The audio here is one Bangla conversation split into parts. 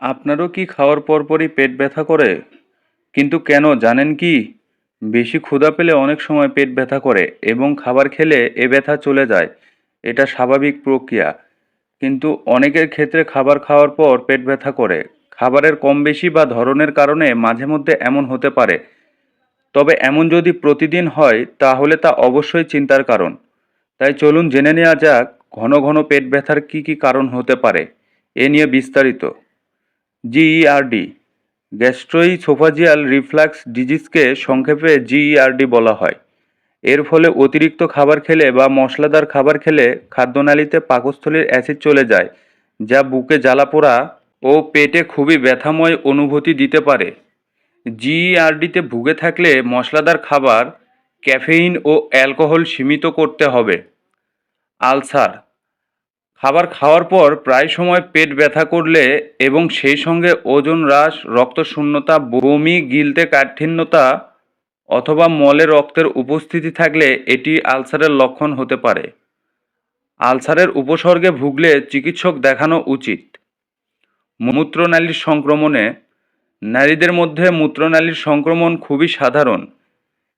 আপনারও কি খাওয়ার পরপরই পেট ব্যথা করে? কিন্তু কেন জানেন কি? বেশি ক্ষুধা পেলে অনেক সময় পেট ব্যথা করে এবং খাবার খেলে এ ব্যথা চলে যায়। এটা স্বাভাবিক প্রক্রিয়া। কিন্তু অনেকের ক্ষেত্রে খাবার খাওয়ার পর পেট ব্যথা করে। খাবারের কম বেশি বা ধরনের কারণে মাঝে মধ্যে এমন হতে পারে। তবে এমন যদি প্রতিদিন হয় তাহলে তা অবশ্যই চিন্তার কারণ। তাই চলুন জেনে নেওয়া যাক ঘন ঘন পেট ব্যথার কি কারণ হতে পারে। এ নিয়ে বিস্তারিত। জিইআরডি গ্যাস্ট্রোইসোফাজিয়াল রিফ্লাক্স ডিজিজকে সংক্ষেপে জিইআরডি বলা হয়। এর ফলে অতিরিক্ত খাবার খেলে বা মশলাদার খাবার খেলে খাদ্যনালীতে পাকস্থলীর অ্যাসিড চলে যায়, যা বুকে জ্বালাপোড়া ও পেটে খুবই ব্যথাময় অনুভূতি দিতে পারে। জিইআরডিতে ভুগে থাকলে মশলাদার খাবার, ক্যাফেইন ও অ্যালকোহল সীমিত করতে হবে। আলসার খাবার খাওয়ার পর প্রায় সময় পেট ব্যথা করলে এবং সেই সঙ্গে ওজন হ্রাস, রক্তশূন্যতা, বমি, গিলতে কাঠিন্যতা অথবা মলে রক্তের উপস্থিতি থাকলে এটি আলসারের লক্ষণ হতে পারে। আলসারের উপসর্গে ভুগলে চিকিৎসক দেখানো উচিত। মূত্রনালীর সংক্রমণে নারীদের মধ্যে মূত্রনালীর সংক্রমণ খুবই সাধারণ।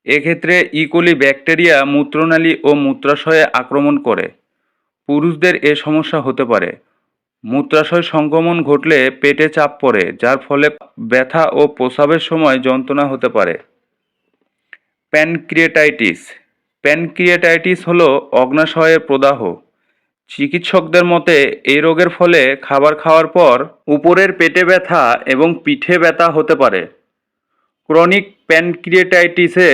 এক্ষেত্রে ইকোলি ব্যাকটেরিয়া মূত্রনালী ও মূত্রাশয়ে আক্রমণ করে। পুরুষদের এ সমস্যা হতে পারে। মূত্রাশয় সংক্রমণ ঘটলে পেটে চাপ পড়ে, যার ফলে ব্যথা ও প্রস্রাবের সময় যন্ত্রণা হতে পারে। প্যানক্রিয়েটাইটিস প্যানক্রিয়েটাইটিস হলো অগ্ন্যাশয়ের প্রদাহ। চিকিৎসকদের মতে এই রোগের ফলে খাবার খাওয়ার পর উপরের পেটে ব্যথা এবং পিঠে ব্যথা হতে পারে। ক্রনিক প্যানক্রিয়েটাইটিসে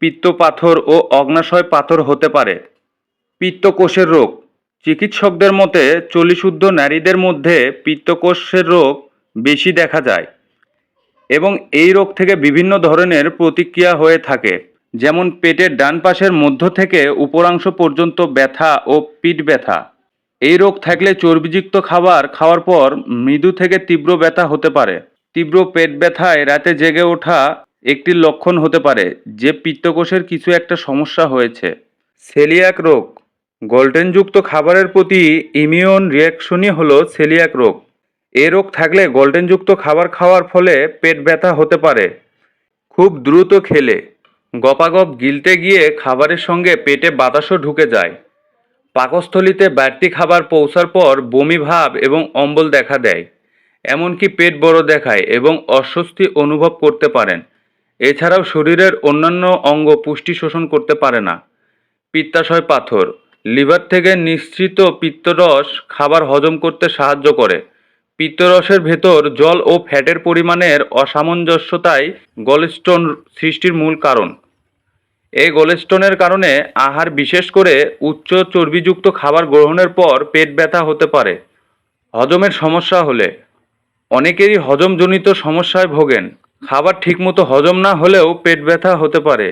পিত্তপাথর ও অগ্ন্যাশয় পাথর হতে পারে। পিত্তকোষের রোগ চিকিৎসকদের মতে চল্লিশূর্ধ্ব নারীদের মধ্যে পিত্তকোষের রোগ বেশি দেখা যায় এবং এই রোগ থেকে বিভিন্ন ধরনের প্রতিক্রিয়া হয়ে থাকে, যেমন পেটের ডান পাশের মধ্য থেকে উপরাংশ পর্যন্ত ব্যথা ও পিঠ ব্যথা। এই রোগ থাকলে চর্বিযুক্ত খাবার খাওয়ার পর মৃদু থেকে তীব্র ব্যথা হতে পারে। তীব্র পেট ব্যথায় রাতে জেগে ওঠা একটি লক্ষণ হতে পারে যে পিত্তকোষের কিছু একটা সমস্যা হয়েছে। সেলিয়াক রোগ গ্লুটেনযুক্ত খাবারের প্রতি ইমিউন রিঅ্যাকশনই হলো সেলিয়াক রোগ। এ রোগ থাকলে গ্লুটেনযুক্ত খাবার খাওয়ার ফলে পেট ব্যথা হতে পারে। খুব দ্রুত খেলে গপাগপ গিলতে গিয়ে খাবারের সঙ্গে পেটে বাতাসও ঢুকে যায়। পাকস্থলীতে বাড়তি খাবার পৌঁছার পর বমি ভাব এবং অম্বল দেখা দেয়। এমনকি পেট বড় দেখায় এবং অস্বস্তি অনুভব করতে পারেন। এছাড়াও শরীরের অন্যান্য অঙ্গ পুষ্টি শোষণ করতে পারে না। পিত্তাশয় পাথর লিভার থেকে নিঃসৃত পিত্তরস খাবার হজম করতে সাহায্য করে। পিত্তরসের ভেতর জল ও ফ্যাটের পরিমাণের অসামঞ্জস্যতাই গলস্টোন সৃষ্টির মূল কারণ। এই গলস্টোনের কারণে আহার, বিশেষ করে উচ্চ চর্বিযুক্ত খাবার গ্রহণের পর পেট ব্যথা হতে পারে। হজমের সমস্যা হলে অনেকেরই হজমজনিত সমস্যায় ভোগেন। খাবার ঠিকমতো হজম না হলেও পেট ব্যথা হতে পারে।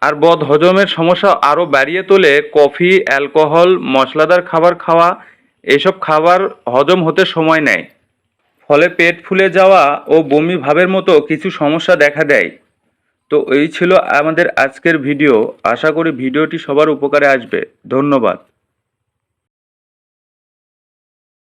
আর হজমের সমস্যা আরও বাড়িয়ে তোলে কফি, অ্যালকোহল, মশলাদার খাবার খাওয়া। এসব খাবার হজম হতে সময় নেয়, ফলে পেট ফুলে যাওয়া ও বমি ভাবের মতো কিছু সমস্যা দেখা দেয়। তো এই ছিল আমাদের আজকের ভিডিও। আশা করি ভিডিওটি সবার উপকারে আসবে। ধন্যবাদ।